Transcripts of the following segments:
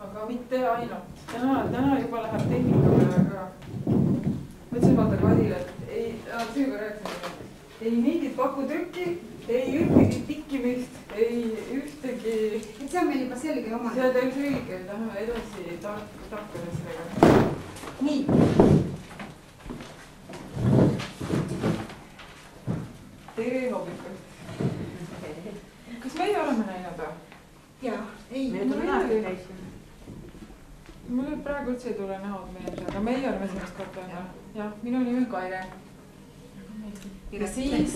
aga mitte ainult. Täna juba läheb tehnikale ka. Mõtlesin vaata Kadile, et seega rääkisin, ei mingit pakutrükki, ei ühtegi tikkimist, ei ühtegi... Et see on meil juba selge oma. See on teil selge, läheme edasi tarkadesse. Nii. Tere hommikust. Kas meie oleme näinud või? Jaa, ei. Mul praegu üldse ei tule näod meelde, aga meie oleme sellest korda. Jah, minu nimi on Kaire. Ja siis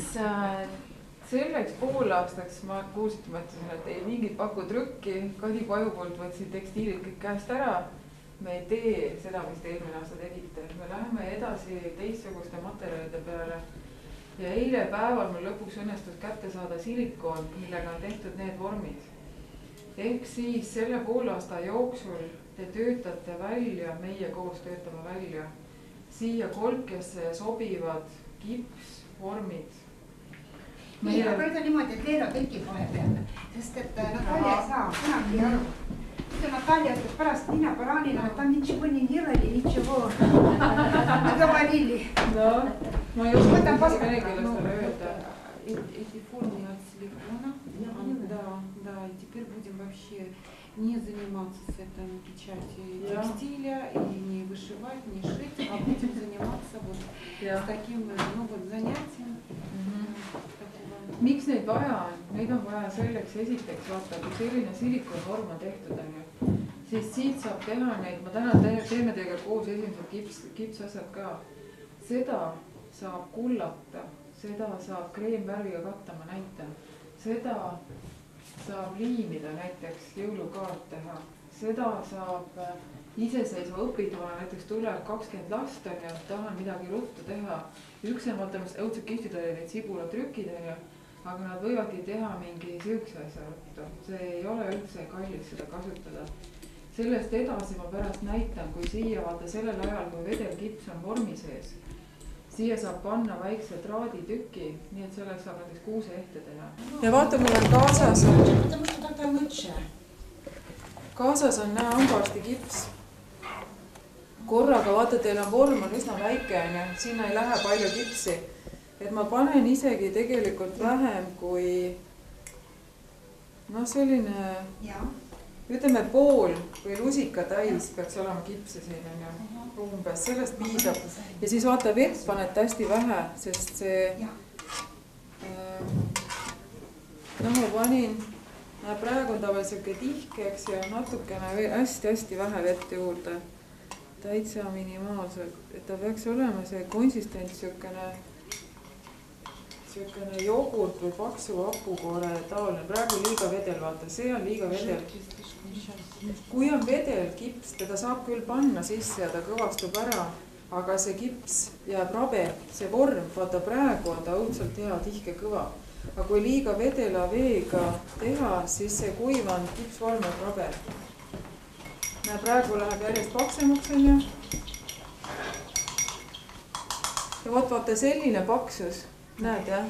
selleks poolaastaks ma kuulsiti mõtlesin, et ei mingit pakutrükki. Kadi Paju poolt võtsid tekstiilid kõik käest ära. Me ei tee seda, mis te eelmine aasta tegite. Me läheme edasi teistsuguste materjalide peale. Ja eile päeval mul lõpuks õnnestus kätte saada silikoon, millega on tehtud need vormid. Ehk siis selle poolaasta jooksul te töötate välja, meie koos töötame välja, siia kolkesse sobivad kipsvormid. Nii, aga nüüd on niimoodi, et Leero tekib vahepeal, sest et Natalja ei saa kunagi aru. Nüüd Natalja ütles pärast Nina Baranina, et tam nitšego говорили. No, ma ei oska vene keeles talle öelda. Эти формы от силикона, да, и теперь будем вообще не заниматься с этой печатью текстиля и не вышивать, не шить, а будем заниматься вот с таким занятием. Miks neid vaja on? Neid on vaja selleks esiteks vaata, kui selline silikoonvorm on tehtud, siis siit saab teha neid, ma täna teeme teiega koos esimesed kipsasjad ka. Seda saab kullata, seda saab kreemvärviga katta, ma näitan. Seda saab liimida näiteks jõulukaart teha. Seda saab iseseisva õpitoona, näiteks tuleb 20 last ja tahan midagi ruttu teha. Üks on vaatamas õudsed kihtid oli neid sibulatrükid, aga nad võivadki teha mingi siukse asja ruttu. See ei ole üldse kallis seda kasutada. Sellest edasi ma pärast näitan, kui siia vaata sellel ajal, kui vedelkips on vormi sees. Siia saab panna väikse traaditüki, nii et selleks saab näiteks kuuseehte teha. Ja vaata, mul on kaasas on näe hambaarsti kips. Korraga vaata, teil on vorm on üsna väike, sinna ei lähe palju kipsi. Et ma panen isegi tegelikult vähem kui selline, ütleme pool või lusika täis peaks olema kipsi siin umbes, sellest piisab. Ja siis vaata, vett paned hästi vähe, sest see ma panin, praegu on tavaliselt tihkeks ja natukene hästi vähe vett juurde. Täitsa minimaalselt, et ta peaks olema see konsistents siukene jogurt või paksu hapukoore taoline. Praegu liiga vedel, vaata, see on liiga vedel. Kui on vedel kips, teda saab küll panna sisse ja ta kõvastub ära, aga see kips jääb rabe, see vorm, vaata praegu on ta õudselt hea, tihke kõva. Aga kui liiga vedela veega teha, siis see kuivanud kipsvorm on rabe. Praegu läheb järjest paksemaks, on ju. Ja vaata selline paksus, näed jah?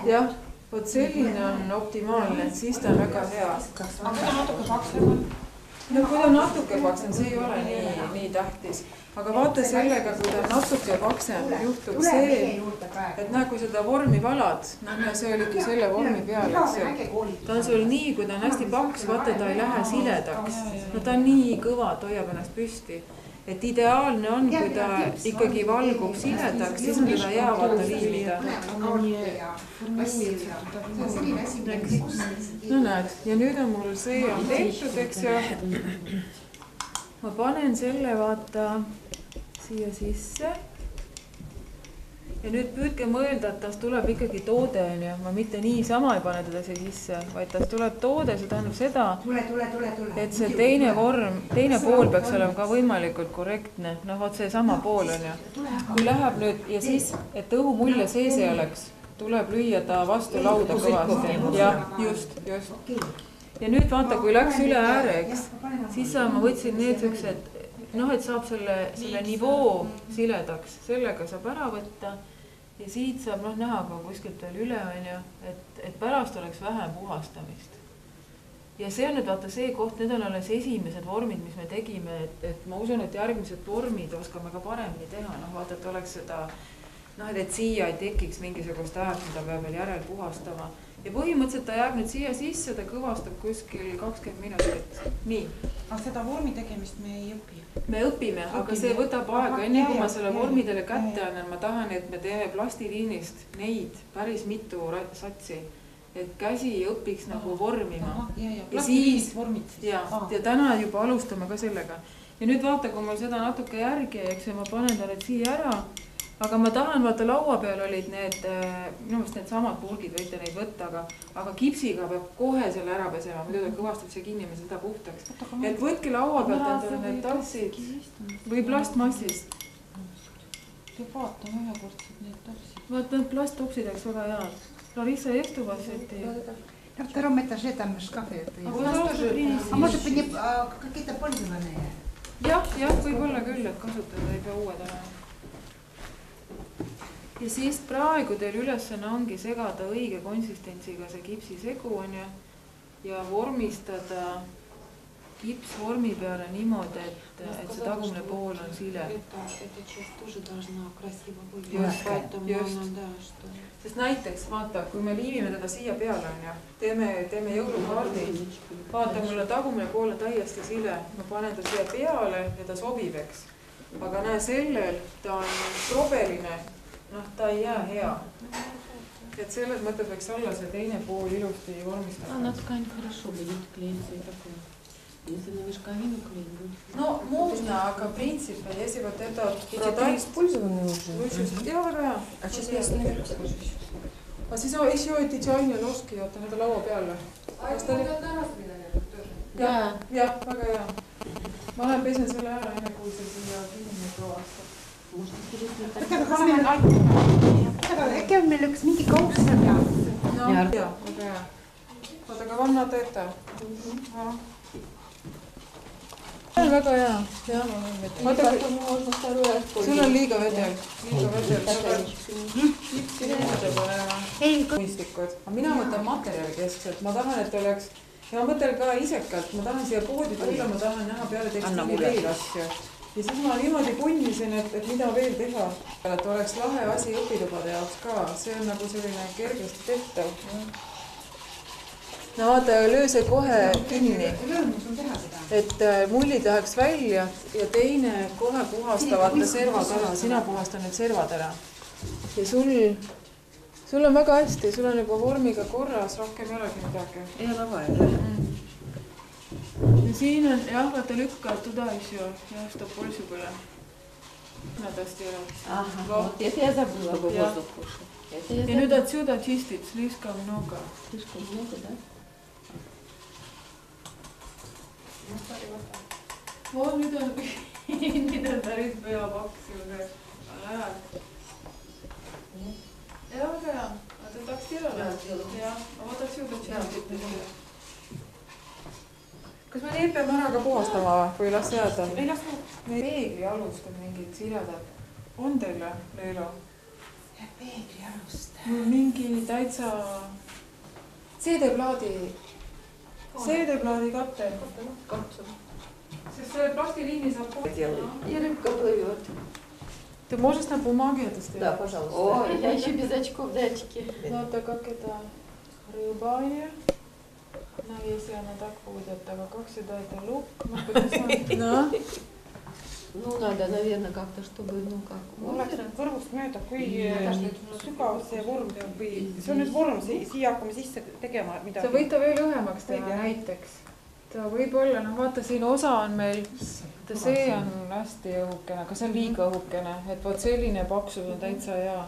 Jah, vot selline on optimaalne, et siis ta on väga hea. Aga kui ta natuke paksem on? No kui ta natuke paksem, see ei ole nii tähtis. Aga vaata sellega, kui ta natuke paksem, juhtub see, et näe, kui seda vormi valad, see oligi selle vormi peal, eks ta on sul nii, kui ta on hästi paks, vaata ta ei lähe siledaks. No ta on nii kõva, ta hoiab ennast püsti. Et ideaalne on, kui ta ikkagi valgub siledaks, siis on teda hea vaata liimida. No näed, ja nüüd on mul see on tehtud, eks ju. Ma panen selle vaata siia sisse. Ja nüüd püüdke mõelda, et tast tuleb ikkagi toode, ma mitte niisama ei pane teda siia sisse, vaid tast tuleb toode, see tähendab seda, et see teine pool peaks olema ka võimalikult korrektne. No vot see sama pool on ju. Kui läheb nüüd ja siis, et õhumulje sees ei oleks, tuleb lüüa ta vastu lauda kõvasti. Jah, just. Ja nüüd vaata, kui läks üle ääre, eks, siis ma võtsin need siuksed, et saab selle nivoo siledaks, sellega saab ära võtta. Ja siit saab näha, kui on kuskilt veel üle, et pärast oleks vähem puhastamist. ja see on nüüd vaata see koht, need on alles esimesed vormid, mis me tegime, et ma usun, et järgmised vormid oskame ka paremini teha, noh vaata, et oleks seda, noh, et siia ei tekiks mingisugust äärt, mida peab veel järel puhastama. Ja põhimõtteliselt ta jääb nüüd siia sisse, ta kõvastab kuskil 20 minutit. Nii. Aga seda vormi tegemist me ei õpi. Me õpime, aga see võtab aega. Enne kui ma selle vormidele kätte annan, ma tahan, et me teeme plastiliinist neid päris mitu satsi. Et käsi õpiks nagu vormima. Ja siis, ja täna juba alustame ka sellega. Ja nüüd vaata, kui mul seda natuke järgi, eks ma panen ta nüüd siia ära. Aga ma tahan, vaata laua peal olid need, minu meelest need samad purgid, võite neid võtta, aga kipsiga peab kohe selle ära pesema, muidu ta kõvastab see kinni, me seda puhtaks. Et võtke laua pealt endale need tassid või plastmassist. Te vaatame ühekordselt need topsid. Vaata, need plasttopsid oleks väga head. Larissa Estuvaseti. На втором этаже там шкафы. А может быть, какие-то пользованные? Jah, võib-olla küll, et kasutada ei pea uued ära. Ja siis praegu teil ülesanne ongi segada õige konsistentsiga see kipsisegu on ja vormistada kipsvormi peale niimoodi, et see tagumine pool on sile. Just. Sest näiteks, vaata, kui me liivime teda siia peale on ja teeme jõulukaardi, vaata, mulle tagumine pool on täiesti sile, ma panen ta siia peale ja ta sobib, eks. Aga näe, sellel ta on probeline. Noh, ta ei jää hea. Et selles mõttes võiks olla see teine pool ilusti vormistada. Она ткань хорошо будет клеиться и такое. Если на мешковину клеить. No, можно, aga принцип, если вот это продать... использованные уже? Ja, väga hea. А сейчас я наверх скажу. А siis еще эти чайные ложки, oota, need laua peale. Ja, väga hea. Ma olen pesen selle ära, enne kui see siia kinni kõvastab. Aga äkki on meil üks mingi kausser ja... No, väga hea. Oota, aga vanna teeta. See on väga hea. Sul on liiga vedel. Mõistlikud. Aga mina mõtlen materjali keskselt. Ma tahan, et oleks... Ja ma mõtlen ka isekalt. Ma tahan siia poodi tulla, ma tahan näha peale tekstiili veel asju. Ja siis ma niimoodi punnisin, et mida veel teha. Et oleks lahe asi õpilubade jaoks ka. See on nagu selline kergesti tehtav. No vaata, löö see kohe kinni. Et mullid läheks välja ja teine kohe puhastavate servad ära. Sina puhasta need servad ära. Ja sul on väga hästi. Sul on juba vormiga korras. Rohkem ei olegi midagi. Ei ole vaja. Ja siin on, vaata lükkaa туда еще, я что пользу была. Надо стирать. Ага, вот это я забыла бы воздух кушать. И nüüd отсюда чистить слишком много. Слишком много, да? Вот nüüd on päris peapaks juurde. Ajad. Ja, väga hea. А ты так сделала? Ja, а вот отсюда чистить. Kas me neid peame ära ka puhastama või las jääda? Ei las Peegli alust on mingid siledad. On teile, Leelo? Peegli alust. Mingi täitsa CD-plaadi katte. Sest selle plastiliini saab И рыбка плывет. Ты можешь на бумаге это сделать? Да, пожалуйста. Ой, я еще без очков, да, очки. Vaata, как это рыбая. No, если она так будет, aga как сюда это лук? No. Ну, надо, наверное, как-то, чтобы, Mul läks kõrvust mööda, kui sügav see vorm teeb või see on nüüd vorm, siia hakkame sisse tegema, mida... Sa võid ta veel õhemaks teha näiteks. Ta võib olla, vaata siin osa on meil, see on hästi õhukene, aga see on liiga õhukene, et võt selline paksus on täitsa hea.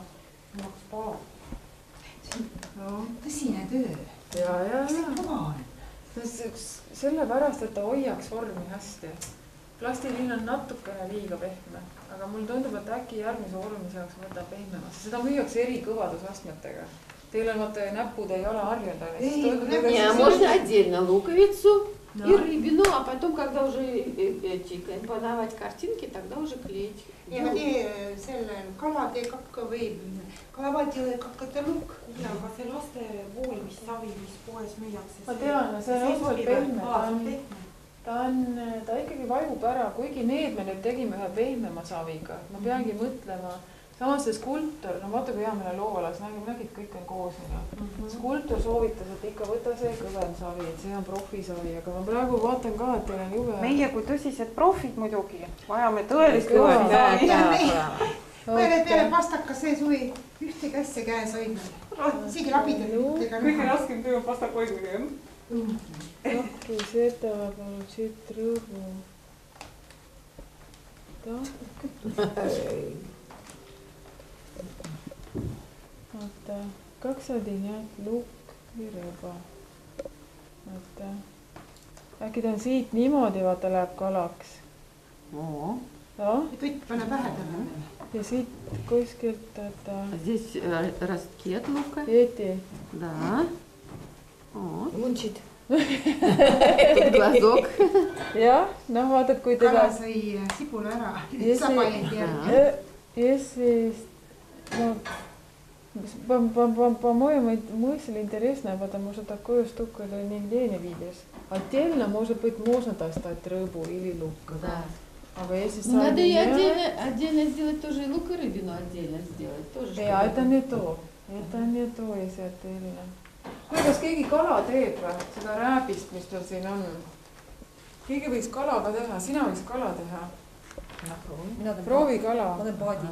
Tõsine töö. Ja. Sellepärast, et ta hoiaks vormi hästi. Plastiliin on natukene liiga pehme, aga mul tundub, et äkki järgmise vormi saaks võtta pehmemast. Seda müüaks eri kõvadusastmetega. Teil on vaata näpud ei ole harjunud. Можно отдельно луковицу, И рыбину, а потом, когда уже эти компоновать картинки, тогда уже клеить. ja ma tee sellel kalatee või kalavaatile kakkate lukk. Ja, aga see laste voolimissavi, mis poes müüakse. Ma tean, see on osalt pehme. Ta ikkagi vajub ära, kuigi need me nüüd tegime ühe pehmema saviga. Ma peangi mõtlema. Samas see skulptor, no vaata kui hea meile loolas, nägid kõik on koos. Skulptor soovitas, et ikka võta see kõvem savi, et see on profisavi, aga ma praegu vaatan ka, et teil on jube. Meie kui tõsised profid muidugi, vajame tõelist kõvem savi. Peale pastakas see suvi ühte kässe käes hoidnud. Isegi labidel. Kõige raskem töö on pastak hoidmine. Tahki seda, siit rõõbu. Vaata, kaksadin jah, lukk või rõõba. Vaata. Äkki ta on siit niimoodi, vaata, läheb kalaks. Ja? Tutt pane pähe talle. Ja siit kuskilt, vaata. Здесь растет лука. Eeti. Да. Munchid. Тут глазок. Jah, noh, vaatad, kui teda... Kala sai sibula ära. Sabajendi järgi. Ja siis... No, по-моему, мысль интересная, потому что такое штука нигде не видишь. Отдельно, может быть, можно достать рыбу или лук. Да. А если Надо и отдельно сделать тоже и лук, и рыбину отдельно сделать. Тоже это не то. Это не то, если отдельно. Kas keegi kala teeb või? Seda rääbist, mis tal siin on. Keegi võiks kala ka teha. Sina võiks kala teha. Proovi kala. Ma teen paadi.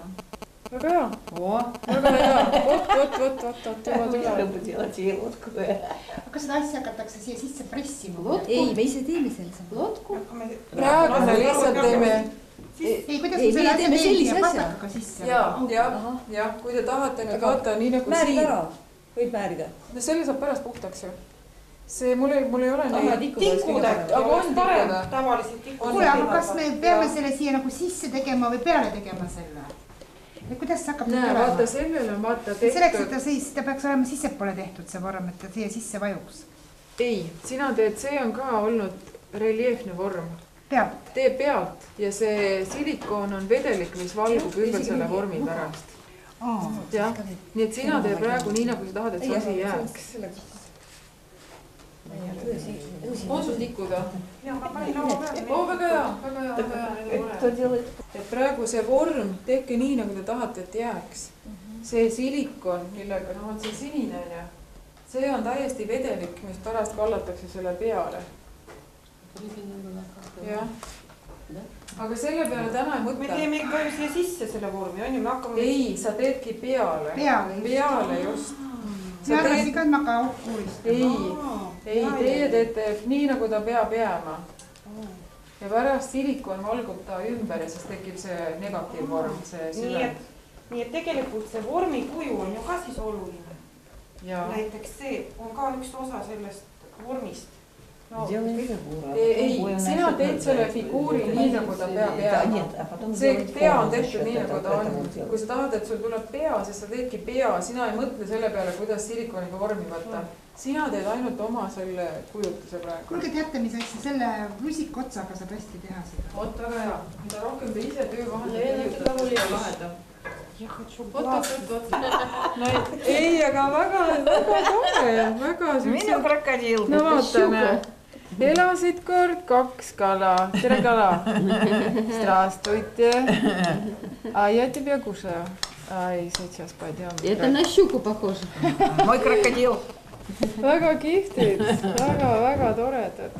Väga hea. Väga hea. Vot. Juba tuleb. Aga seda asja hakatakse siia sisse pressima. Ei, me ise teeme selle. Lotku. Praegu me lihtsalt teeme... Ei, kuidas me selle asja teeme pastakaga sisse? Ja, kui te tahate nüüd vaata nii nagu Määrid ära. Võid määrida. No selle saab pärast puhtaks ju. See mul ei ole neid... Tikud, aga on parem tavaliselt tikud. Kuule, aga kas me peame selle siia nagu sisse tegema või peale tegema selle? Ja kuidas see hakkab nüüd Vaata, olema? sellel on vaata tehtud... Selleks, et ta peaks olema sissepoole tehtud see vorm, et ta siia sisse vajuks. Ei, sina teed, see on ka olnud reljeefne vorm. Pealt. Tee pealt ja see silikoon on vedelik, mis valgub ümber selle vormi pärast. Jah, nii et sina tee praegu nii, nagu sa tahad, et see asi jääks. On sul tikuda? Väga hea. Et praegu see vorm tehke nii, nagu te tahate, et jääks. See silikon, millega on see sinine, see on täiesti vedelik, mis pärast kallatakse selle peale. Jah. Aga selle peale täna ei mõtle. Me teeme ikka ju siia sisse selle vormi, on ju, me hakkame... Ei, sa teedki peale. Peale just. See arvasi ka, et ma ka kuulist. Ei, teie teete nii, nagu ta peab jääma. Ja pärast silikon valgub ta ümber ja siis tekib see negatiivvorm. Nii et tegelikult see vormi kuju on ju ka siis oluline. Näiteks see on ka üks osa sellest vormist. Ei, sina teed selle figuuri nii, nagu ta peab jääma. See pea on tehtud nii, nagu ta on. Kui sa tahad, et sul tuleb pea, siis sa teedki pea. Sina ei mõtle selle peale, kuidas silikoniga vormi võtta. Sina teed ainult oma selle kujutuse praegu. Kuulge, teate, mis asja selle rusikotsaga saab hästi teha seda. Oot, väga hea. Mida rohkem te ise töö vahendada. Ei, aga väga tore. Minu krokodil. No vaatame. Elasid kord 2 kala. Tere kala. Здравствуйте. А я тебя кушаю. Ай, сейчас пойдем. Это на щуку похоже. Мой крокодил. Väga kihvtid, väga toredad.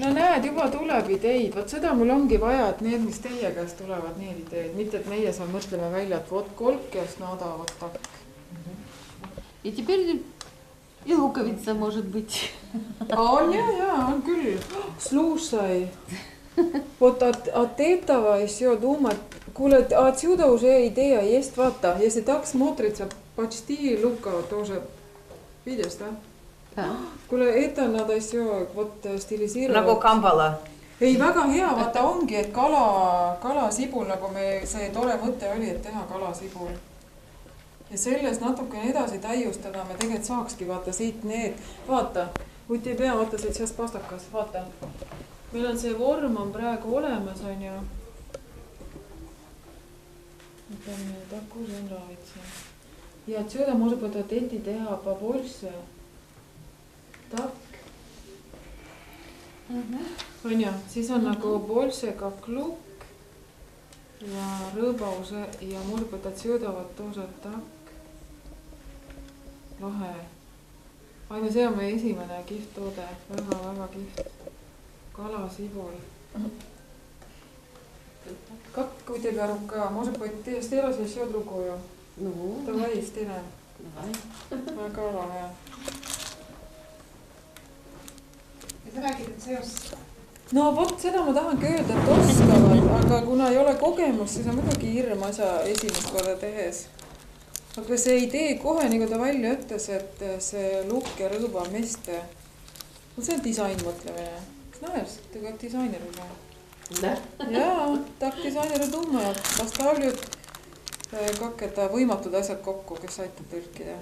No näed, juba tuleb ideid. Vot seda mul ongi vaja, et need, mis teie käest tulevad, need ideed. Mitte, et meie saame mõtlema välja, et vot kolkest nada, vot tak. И теперь и луковица может быть. On on küll. Слушай, вот от этого еще думать. Куле, отсюда уже идея есть, vaata. Если так смотрится, почти лука тоже. Видишь, да? Да. Kuule, это надо еще вот стилизировать. Nagu kambala. Ei, väga hea, vaata ongi, et kalasibul, nagu me see tore mõte oli, et teha kalasibul. Ja selles natuke edasi täiustada me tegelikult saakski, vaata siit need, vaata, Vuti ei pea, vaata sealt seast pastakas, vaata. Meil on see vorm on praegu olemas, on ju. Taku see on raavitse. Ja отсюда может быть вот эти teha побольше. Так. On ju, siis on nagu больше как лук. Ja rõõba уже, ja может быть отсюда вот тоже так. Lahe. Ainu, see on meie esimene kihvt toode. Väga kihvt. Kalasibul. Как у тебя рука? Может быть, ты сделаешь еще другую? Ну, Давай, Стина. давай. Väga lahe. ja sa räägid, et sa ei oska. No vot, seda ma tahangi öelda, et oskavad, aga kuna ei ole kogemust, siis on muidugi hirm asja esimest korda tehes. Aga see idee kohe, nagu ta välja ütles, et see lukk ja rõõba meste, see on disain mõtlemine. Знаешь, ты как дизайнер уже. Да? Jaa, tak dizainerid думают, поставлют как это võimatud asjad kokku, kes aitab tõlkida.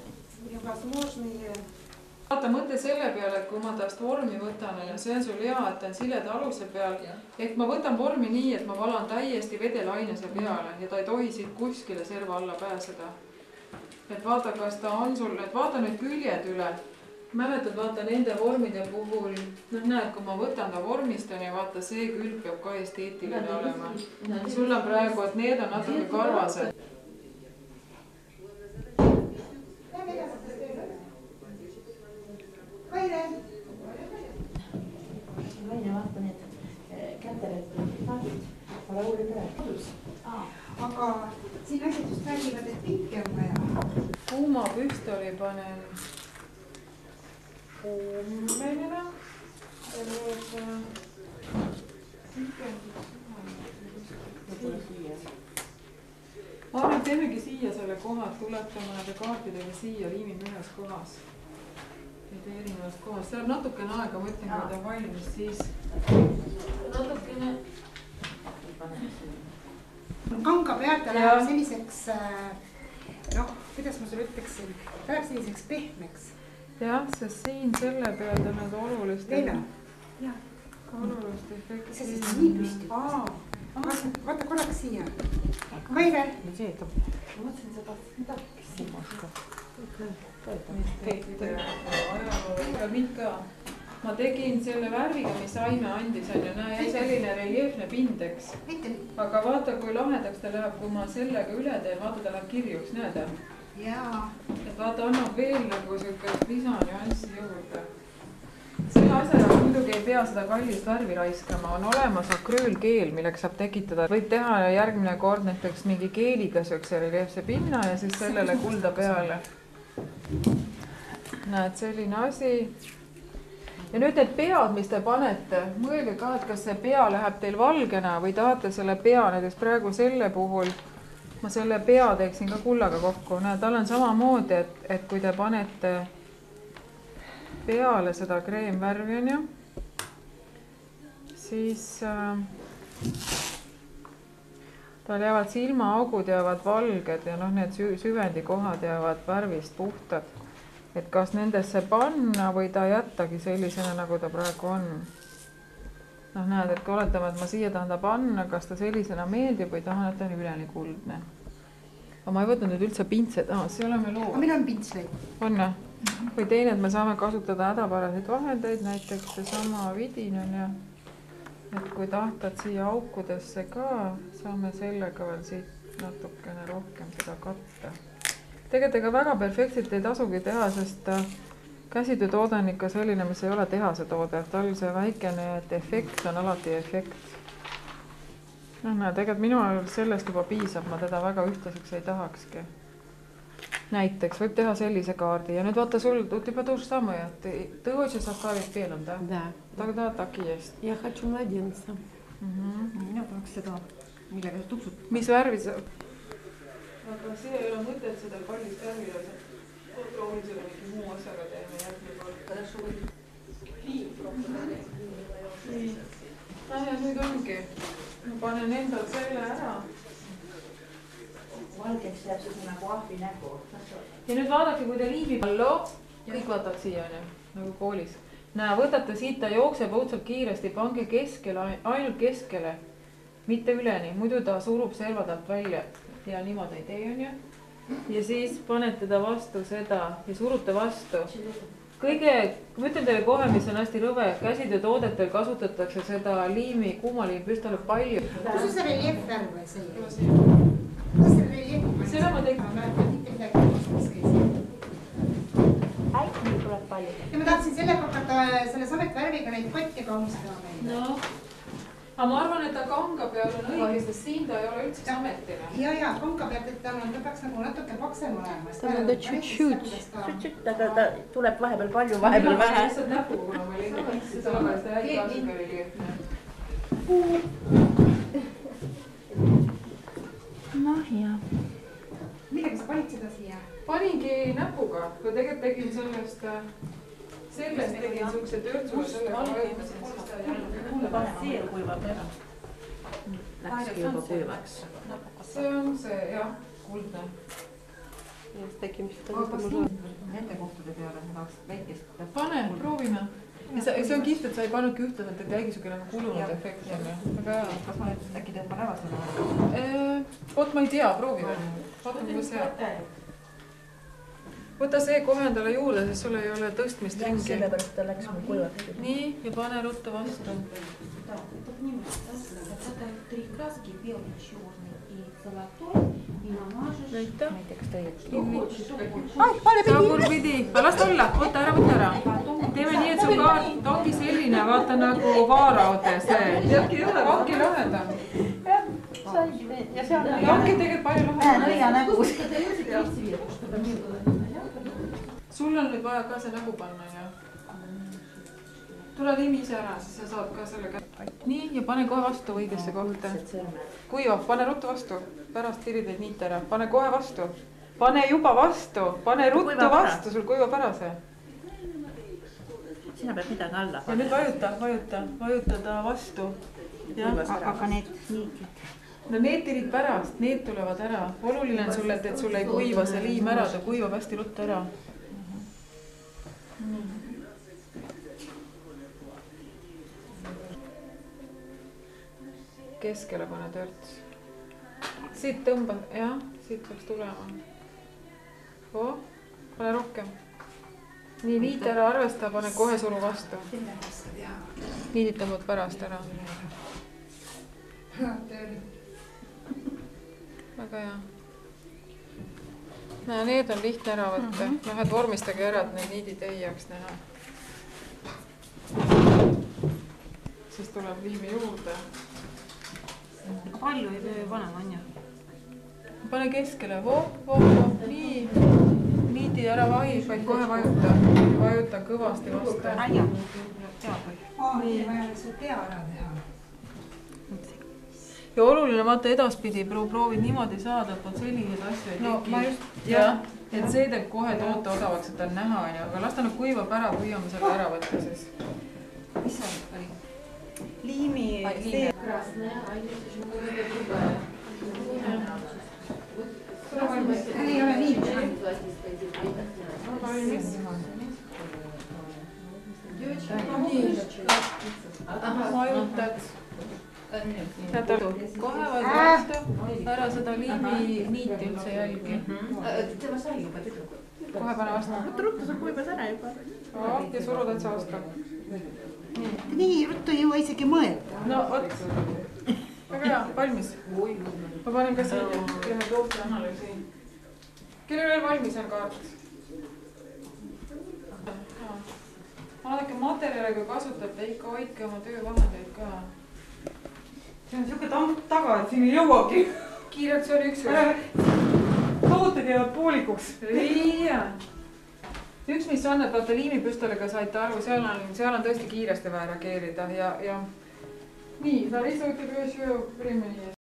Vaata mõte selle peale, et kui ma tast vormi võtan, ja see on sul hea, et ta on sileda aluse peal, et ma võtan vormi nii, et ma valan täiesti vedelainese peale ja ta ei tohi siit kuskile serva alla pääseda. Et vaata, kas ta on sul, et vaata nüüd küljed üle. Mäletad, vaata nende vormide puhul, näed, kui ma võtan ta vormist, ja vaata see külg peab ka esteetiline olema. Sul on praegu, et need on natuke karvased. Kaire. Vaine vaata need kätered taagid, aga uuri peale kodus. Aga siin asjad just räägivad, et pinke on vaja. Kuuma püstoli panen kuumenina. Ma arvan, et teemegi siia selle koha, et tuletame nende kaartidega siia, liimime ühes kohas. Ei tee erinevast kohas. See on natukene aega, ma ütlen, kui ta on valmis, siis natukene kanga pealt ta läheb selliseks, noh, kuidas ma sulle ütleksin, ta läheb selliseks pehmeks. jah, sest siin selle peal ta nüüd olulist Leila. olulist efekti. See siis nii püsti. Vaata korraks siia. Kaire. Ma mõtlesin seda, mida küsima hakkab. Ja mind ka. Ma tegin selle värviga, mis Aime andis, on ju, näe, selline reljeefne pind, eks. Aga vaata, kui lahedaks ta läheb, kui ma sellega üle teen, vaata, ta läheb kirjuks, näed? Jaa. Et vaata, annab veel nagu siukest lisanüanssi juurde. Selle asja muidugi ei pea seda kallist värvi raiskama, on olemas akrüülkeel, milleks saab tekitada. Võib teha järgmine kord näiteks mingi keeliga siukse reljeefse pinna ja siis sellele kulda peale. Näed, selline asi. Ja nüüd need pead, mis te panete, mõelge ka, et kas see pea läheb teil valgena või tahate selle pea, näiteks praegu selle puhul, ma selle pea teeksin ka kullaga kokku. Näed, tal on samamoodi, et kui te panete peale seda kreemvärvi, on ju, siis tal jäävad silmaaugud jäävad valged ja noh, need süvendikohad jäävad värvist puhtad. Et kas nendesse panna või ta jättagi sellisena, nagu ta praegu on. Noh, näed, et kui oletame, et ma siia tahan ta panna, kas ta sellisena meeldib või tahan, et ta on üleni kuldne. Aga ma ei võtnud nüüd üldse pintset, see oleme loo. Meil on pintsleid. On, või teine, et me saame kasutada hädapäraseid vahendeid, näiteks seesama vidin on ja, et kui tahtad siia aukudesse ka, saame sellega veel siit natukene rohkem seda katta. Tegelikult ega väga perfektselt ei tasugi teha, sest käsitöötoode on ikka selline, mis ei ole tehase toode. Tal see väikene efekt on alati efekt. No, tegelikult minu ajal sellest juba piisab, ma teda väga ühtlaseks ei tahakski. Näiteks võib teha sellise kaardi ja nüüd vaata sul, тут типа то же самое. Ты хочешь оставить белым, да? Да. Тогда так и есть. Я хочу младенца. Mina tahaks seda, millega sa tuksud. Mis värvi sa? Aga see ei ole mõtet seda kallist värvi lasa. Proovin selle mingi muu asjaga teeme järgmine kord. Ja nüüd ongi. Ma panen endal selle ära. Valgeks jääb see nagu ahvi nägu. Ja nüüd vaadake, kui te liimib allo, kõik vaatavad siia, nagu koolis. näe, võtate siit, ta jookseb õudselt kiiresti, pange keskele, ainult keskele, mitte üleni, muidu ta surub serva talt välja ja niimoodi ei tee, on ju. Ja siis panete ta vastu seda ja surute vastu. Kõige, ma ütlen teile kohe, mis on hästi rõve, käsitöötoodetel kasutatakse seda liimi, kuumaliimi püstole palju. Kus on see reljeefvärv või selline? Kus see reljeefvärv? Seda ma tegin. Mitte midagi kuskil. Äikni tuleb palju. Ja ma tahtsin sellega hakata selle sametvärviga neid kotte kaunistama meile. No. Aga ma arvan, et ta kanga peal on õige, sest siin ta ei ole üldse sametina. Ja, kanga pealt, et ta peaks nagu natuke paksem olema. Ta on ta tšut-tšut. Aga ta tuleb vahepeal palju, vahepeal vähe. Lihtsalt näpuga, kuna ma olin näiteks sellepärast, et häid kaasuga oli liitne. Noh, jah. Millega sa panid seda siia? Paningi näpuga, kui tegelikult tegin sellest tegin suhse törtsuga sellega vajutasin seda. See kuivab ära. Läkski juba kuivaks. See on see, jah, kuldne. Nende kohtade peale ma tahaks väikest. Pane, proovime. See on kihvt, et sa ei pannudki ühtlaselt, et jäigi niisugune kulunud efekt on. Väga hea. Kas ma nüüd äkki tõmban ära selle? Oot, ma ei tea, proovime. Vaatame, kuidas see. Võta see kohe endale juurde, sest sul ei ole tõstmist ringi. Sellepärast ta läks mu kuivaks. Nii, ja pane ruttu vastu. Näita. Tagurpidi. Las ta olla, võta ära. Teeme nii, et su kaart ongi selline, vaata nagu vaaraode see. Ongi lahedam. Ja see on Ongi tegelikult palju lahedam. nõia nägus. Sul on nüüd vaja ka see nägu panna ja tule liimi ise ära, siis sa saad ka selle kätte. Nii, ja pane kohe vastu õigesse kohta. Kuivab, pane ruttu vastu. Pärast tirid neid niite ära. Pane kohe vastu. Pane juba vastu. Pane ruttu vastu, sul kuivab ära see. Sina pead midagi alla. Ja nüüd vajuta ta vastu. Aga need niitid. No need tirid pärast, need tulevad ära. Oluline on sulle, et sul ei kuiva see liim ära, ta kuivab hästi ruttu ära. Keskele pane törts. Siit tõmba, jah, siit peaks tulema. Pane rohkem. Nii, niit ära arvesta, pane kohe suru vastu. Niidid tõmbad pärast ära. Väga hea. Näe, need on lihtne ära võtta. Lähed vormistage ära, et need niidid ei jääks näha. Siis tuleb liimi juurde. Palju ei pea panema, on ju? Pane keskele, nii. Niidi ära vaid kohe vajuta. Vajuta kõvasti vastu. Aia. Nii vaja see pea ära teha. Ja oluline vaata edaspidi proovid niimoodi saada, et selliseid asju ei teki. Jah, et see teeb kohe toote odavaks, et ta on näha, aga las ta nüüd kuivab ära, püüame selle ära võtta siis. Mis see oli? Liimi. Ei ole nii. Vajutad. Kohe vastu, ära seda liimi niiti üldse jälgi. Kohe pane vastu. Ruttu sa kuivas ära juba. Ja suru täitsa vastu. Nii ruttu ei jõua isegi mõelda. No vot. Väga hea, valmis. Ma panen ka siia, teeme toote analüüsi. Kellel veel valmis on kaart? Vaadake materjaliga kasutate, ikka hoidke oma töövahendeid ka. See on siuke taga, et siin ei jõuagi. Kiirelt, see oli üks või? Tooted jäävad poolikuks. Üks, mis on, et vaata liimipüstoliga saite aru, seal on tõesti kiiresti vaja reageerida ja nii, ta lihtsalt ütleb ühes öö primeni.